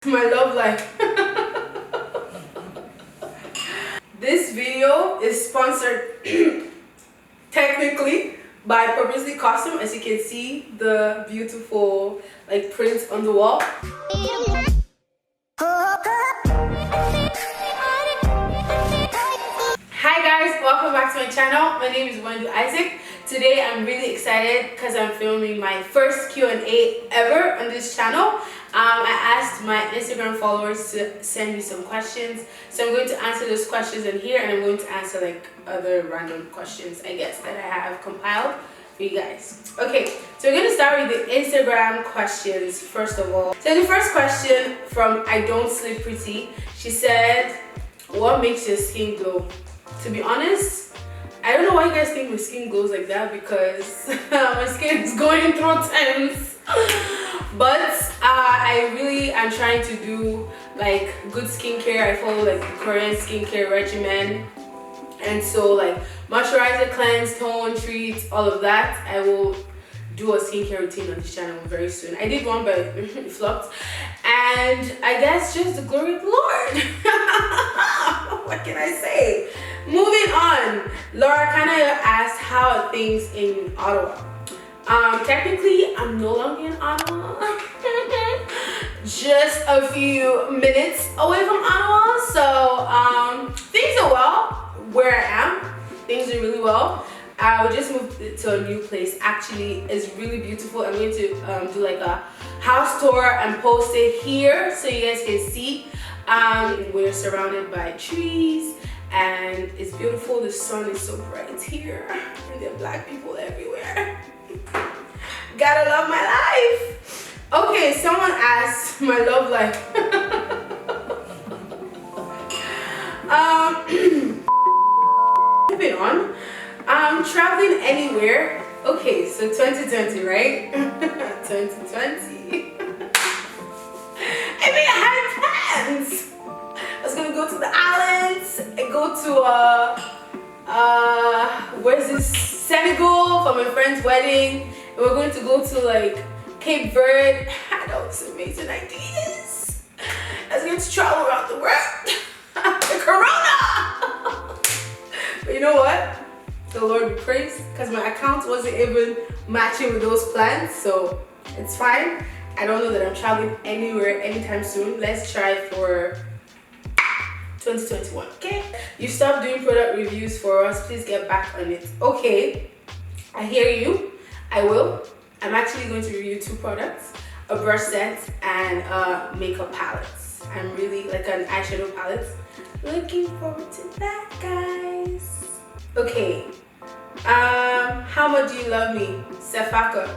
my love life. This video is sponsored technically by Purposely Costume. As you can see, the beautiful like print on the wall. Hi guys, welcome back to my channel. My name is Wendu. Today I'm really excited because I'm filming my first Q&A ever on this channel. I asked my Instagram followers to send me some questions, so I'm going to answer those questions in here, and I'm going to answer like other random questions I guess that I have compiled for you guys. Okay, so we're going to start with the Instagram questions first of all. So the first question from I Don't Sleep Pretty, she said, what makes your skin glow? To be honest, I don't know why you guys think my skin glows like that, because my skin is going through times. But I really am trying to do like good skincare. I follow like the Korean skincare regimen, and so like moisturizer, cleanse, tone, treat, all of that. I will do a skincare routine on this channel very soon. I did one, but it flopped. And I guess just the glory of the Lord. What can I say? Moving on, Laura kind of asked how are things in Ottawa. Technically, I'm no longer in Ottawa. Just a few minutes away from Ottawa. So things are well where I am. Things are really well. We just moved to a new place. Actually, it's really beautiful. I'm going to do like a house tour and post it here so you guys can see. We're surrounded by trees and it's beautiful. The sun is so bright here and there are black people everywhere. Gotta love my life. Okay, someone asked my love life. Moving on. Traveling anywhere. Okay, so 2020, right? 2020. I mean, I had plans. I was gonna go to the islands and go to where's this, Senegal for my friend's wedding, and we're going to go to like Cape Verde. I had all these amazing ideas. I was going to travel around the world. The corona. But you know what? The Lord be praised, because my account wasn't even matching with those plans, so it's fine. I don't know that I'm traveling anywhere anytime soon. Let's try for 2021. Okay, you stopped doing product reviews for us, please get back on it. Okay, I hear you. I will. I'm actually going to review 2 products, a brush set and a makeup palette. I'm really like an eyeshadow palette. Looking forward to that, guys. Okay, how much do you love me? Sefaka.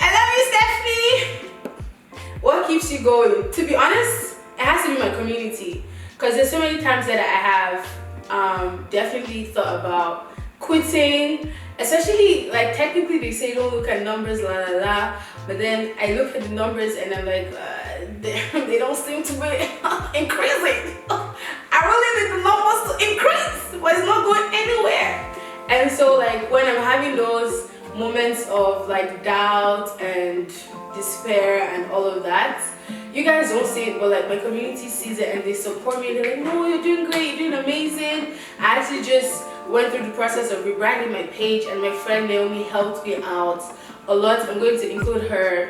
I love you, Stephanie. What keeps you going? To be honest, it has to be my community, because there's so many times that I have definitely thought about quitting, especially like technically they say don't look at numbers, la la la, but then I look at the numbers and I'm like they don't seem to be increasing. I really need the numbers to increase, but it's not going anywhere. And so like when I'm having those moments of like doubt and despair and all of that, you guys don't see it, but like my community sees it and they support me. They're like, no, you're doing great, you're doing amazing. I actually just went through the process of rebranding my page, and my friend Naomi helped me out a lot. I'm going to include her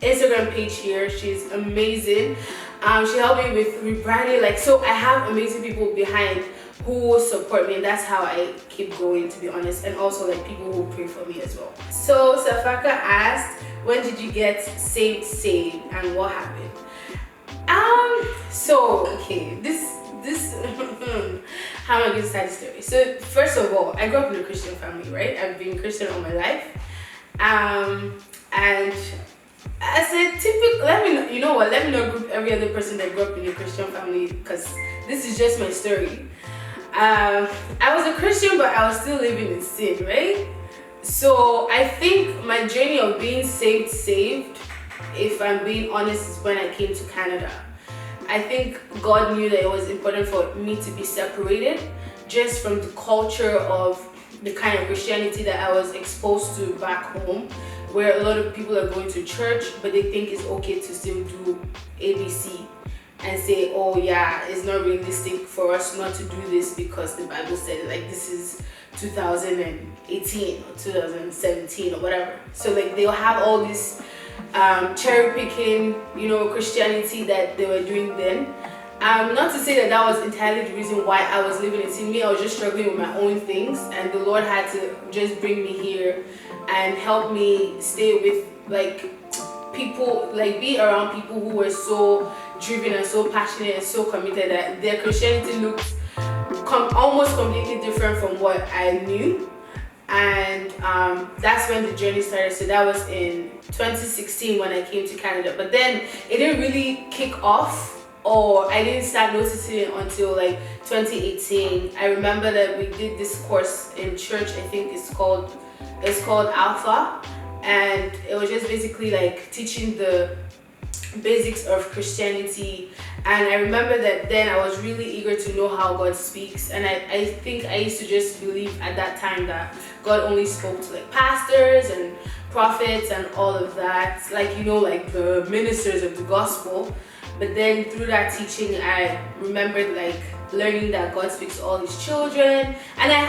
Instagram page here. She's amazing. She helped me with rebranding. Like, so I have amazing people behind who support me, and that's how I keep going, to be honest. And also like people who pray for me as well. So Safaka asked, when did you get saved and what happened? So okay, this how am I going to start the story? So first of all, I grew up in a Christian family, right? I've been Christian all my life, and as a typical, let me not group every other person that grew up in a Christian family, because this is just my story. I was a Christian, but I was still living in sin, right? So I think my journey of being saved, if I'm being honest, is when I came to Canada. I think God knew that it was important for me to be separated just from the culture of the kind of Christianity that I was exposed to back home, where a lot of people are going to church, but they think it's okay to still do ABC and say, oh yeah, it's not realistic for us not to do this because the Bible said it. Like, this is 2018 or 2017 or whatever. So like they'll have all this cherry picking, Christianity that they were doing then. Not to say that that was entirely the reason why I was living in me. I was just struggling with my own things, and the Lord had to just bring me here and help me stay with like people, like be around people who were so driven and so passionate and so committed that their Christianity looked almost completely different from what I knew. And that's when the journey started. So that was in 2016 when I came to Canada, but then it didn't really kick off, or I didn't start noticing it until like 2018. I remember that we did this course in church. I think it's called Alpha, and it was just basically like teaching the basics of Christianity. And I remember that then I was really eager to know how God speaks, and I think I used to just believe at that time that God only spoke to like pastors and prophets and all of that, like like the ministers of the gospel. But then through that teaching, I remembered like learning that God speaks to all his children. And I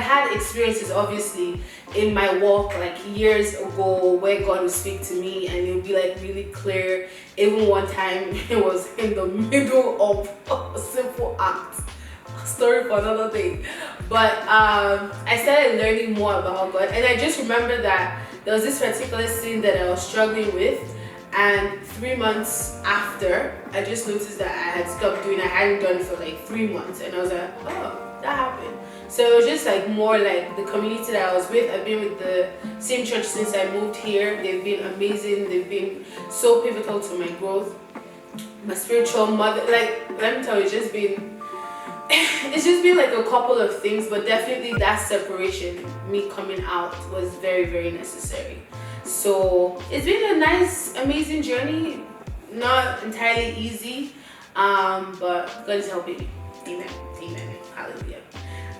had experiences obviously in my walk like years ago where God would speak to me and it would be like really clear. Even one time it was in the middle of a simple act. Story for another day. But I started learning more about God, and I just remember that there was this particular sin that I was struggling with. And 3 months after, I just noticed that I had stopped doing it. I hadn't done it for like 3 months, and I was like, oh, that happened. So it was just like more like the community that I was with. I've been with the same church since I moved here. They've been amazing. They've been so pivotal to my growth. My spiritual mother, like, let me tell you, it's just been like a couple of things, but definitely that separation, me coming out, was very, very necessary. So it's been a nice, amazing journey. Not entirely easy, but God is helping me. Amen. Amen. Hallelujah.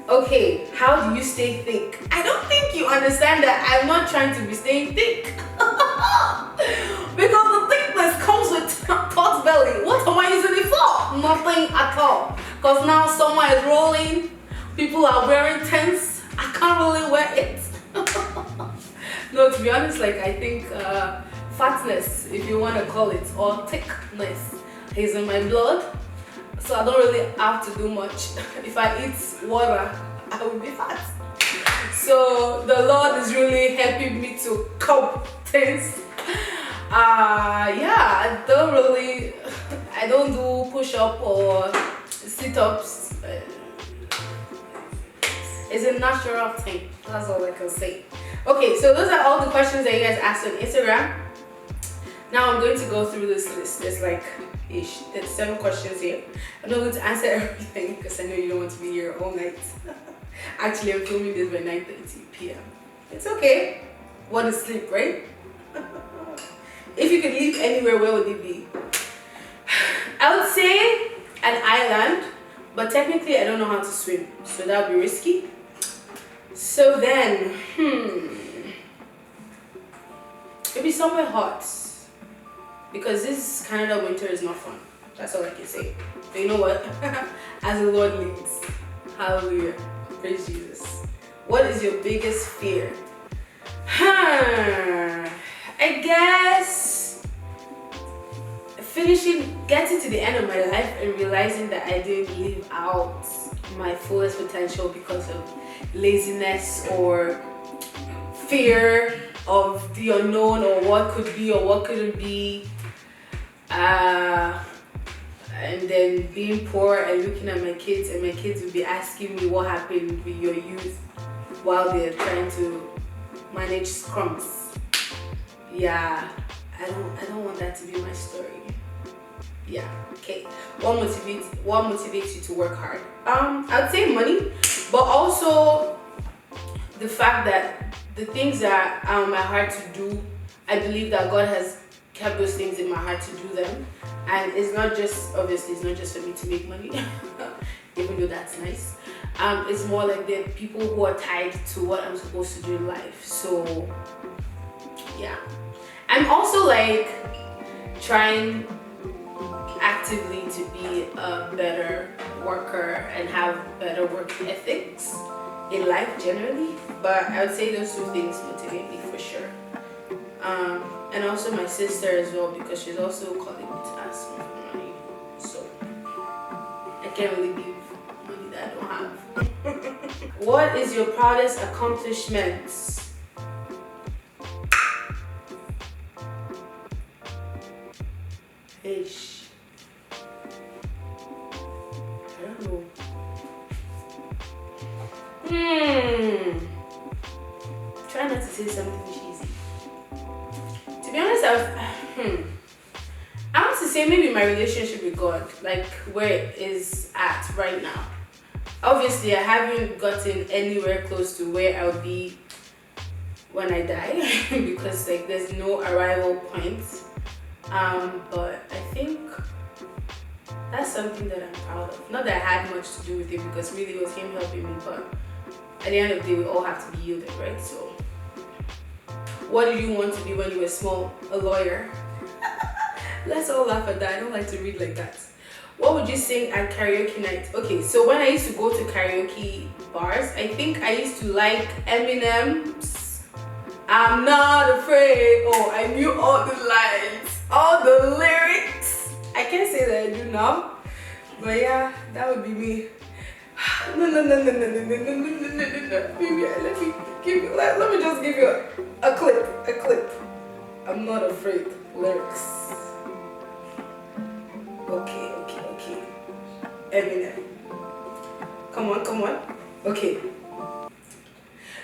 Okay, how do you stay thick? I don't think you understand that I'm not trying to be staying thick. Because the thickness comes with pot belly. What am I using it for? Nothing at all. Because now summer is rolling. People are wearing tents. I can't really wear it. No, to be honest, like I think fatness, if you want to call it, or thickness, is in my blood. So I don't really have to do much. If I eat water, I will be fat. So the Lord is really helping me to cope things. Yeah, I don't do push-up or sit-ups. It's a natural thing. That's all I can say. Okay, so those are all the questions that you guys asked on Instagram. Now I'm going to go through this list. There's like 7 questions here. I'm not going to answer everything because I know you don't want to be here all night. Actually, I'm filming this by 9:30 p.m. It's okay. Want to sleep, right? If you could live anywhere, where would it be? I would say an island, but technically I don't know how to swim, so that would be risky. So then, maybe somewhere hot, because this Canada winter is not fun. That's all I can say. But you know what? As the Lord leads. Hallelujah. Praise Jesus. What is your biggest fear? I guess getting to the end of my life and realizing that I didn't live out my fullest potential because of laziness or fear of the unknown, or what could be or what couldn't be, and then being poor and looking at my kids, and my kids would be asking me what happened with your youth while they're trying to manage crumbs. Yeah, I don't want that to be my story. Yeah, okay. What motivates you to work hard? I'd say money, but also the fact that the things that are in my heart to do, I believe that God has kept those things in my heart to do them. And it's not just, obviously, it's not just for me to make money, even though that's nice. It's more like the people who are tied to what I'm supposed to do in life. So yeah. I'm also like trying actively to be a better worker and have better work ethics in life generally, but I would say those two things motivate me for sure. And also my sister as well, because she's also calling me to ask me for money, so I can't really give money that I don't have. What is your proudest accomplishment? Ish. I don't know. Try not to say something cheesy. To be honest, I want to say maybe my relationship with God, like where it is at right now. Obviously, I haven't gotten anywhere close to where I'll be when I die because like there's no arrival point. But I think that's something that I'm proud of. Not that I had much to do with it, because really it was him helping me, but at the end of the day we all have to be yielded, right? So what did you want to be when you were small? A lawyer. Let's all laugh at that. I don't like to read like that. What would you sing at karaoke night? Okay, so when I used to go to karaoke bars, I think I used to like Eminem's I'm Not Afraid. Oh, I knew all the lines, all the lyrics. I can't say that I do now, but yeah, that would be me. No. Maybe let me just give you a clip. I'm not afraid. Lyrics. Okay. Eminem. Come on. Okay.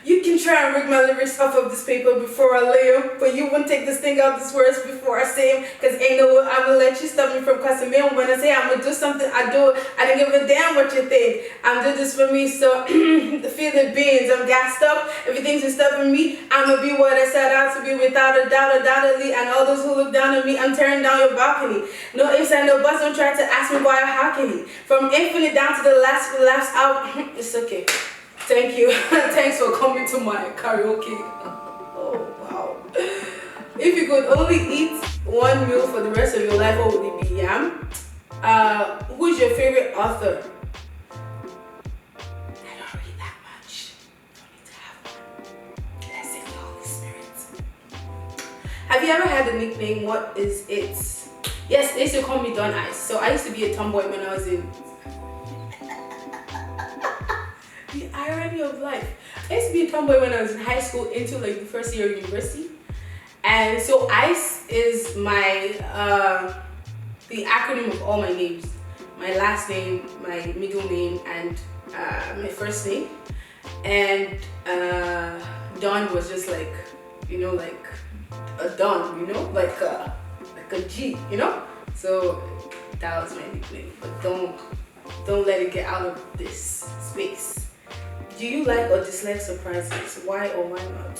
You can try and rig my lyrics off of this paper before I lay 'em, but you won't take this thing out this words before I say 'em, cause ain't no way I'ma let you stop me from cussing me. And when I say I'ma do something, I do it. I don't give a damn what you think. I'm doing this for me, so the feeling beans, I'm gassed up. Everything's just stopping me. I'ma be what I set out to be without a doubt, undoubtedly. And all those who look down on me, I'm tearing down your balcony. No ifs and no buts, don't try to ask me why or how can he. From infinite down to the last out. It's okay. Thank you. Thanks for coming to my karaoke. Oh, wow. If you could only eat one meal for the rest of your life, what would it be? Yam? Who's your favorite author? I don't read that much. Don't need to have one. Let's say the Holy Spirit. Have you ever had a nickname? What is it? Yes, they used to call me Don Ice. So I used to be a tomboy when I was in... The irony of life. I used to be a tomboy when I was in high school into like the first year of university. And so ICE is my, the acronym of all my names. My last name, my middle name, and my first name. And Don was just like, you know, like a Don, you know, like a G, you know? So that was my nickname. But don't let it get out of this space. Do you like or dislike surprises? Why or why not?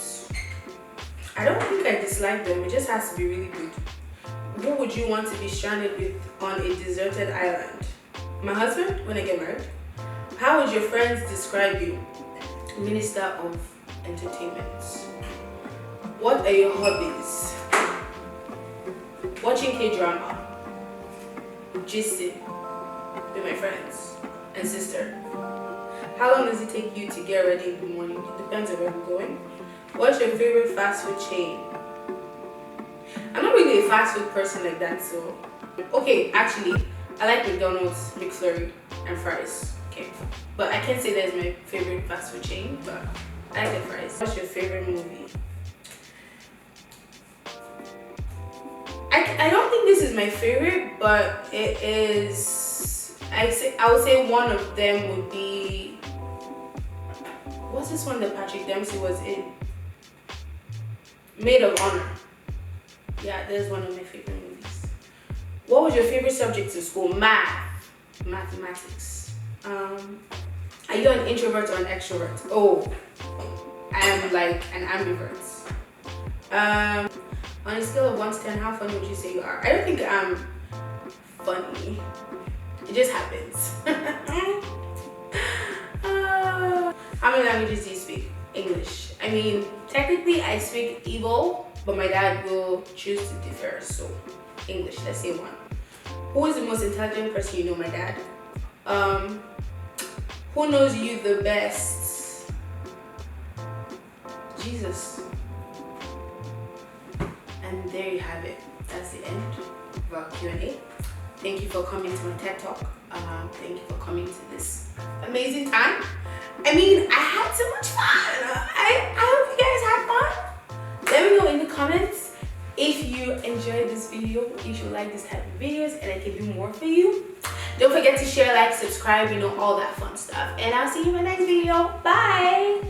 I don't think I dislike them. It just has to be really good. Who would you want to be stranded with on a deserted island? My husband, when I get married. How would your friends describe you? Minister of Entertainment. What are your hobbies? Watching K-drama. Gisting with my friends and sister. How long does it take you to get ready in the morning? It depends on where we're going. What's your favorite fast food chain? I'm not really a fast food person like that, so... Okay, actually, I like McDonald's, McFlurry, and fries. Okay, but I can't say that's my favorite fast food chain, but I like the fries. What's your favorite movie? I don't think this is my favorite, but it is... I would say one of them would be... What's this one that Patrick Dempsey was in? Maid of Honor. Yeah, that's one of my favorite movies. What was your favorite subject in school? Mathematics. Are you an introvert or an extrovert? Oh, I am like an ambivert. On a scale of 1 to 10, how funny would you say you are? I don't think I'm funny. It just happens. How many languages do you speak? English. I mean, technically I speak Igbo, but my dad will choose to differ. So English, let's say 1. Who is the most intelligent person you know? My dad. Who knows you the best? Jesus. And there you have it. That's the end of our Q&A. Thank you for coming to my TED Talk. Thank you for coming to this amazing time. I mean, I had so much fun. I hope you guys had fun. Let me know in the comments if you enjoyed this video, if you like this type of videos and I can do more for you. Don't forget to share, like, subscribe, all that fun stuff. And I'll see you in my next video. Bye!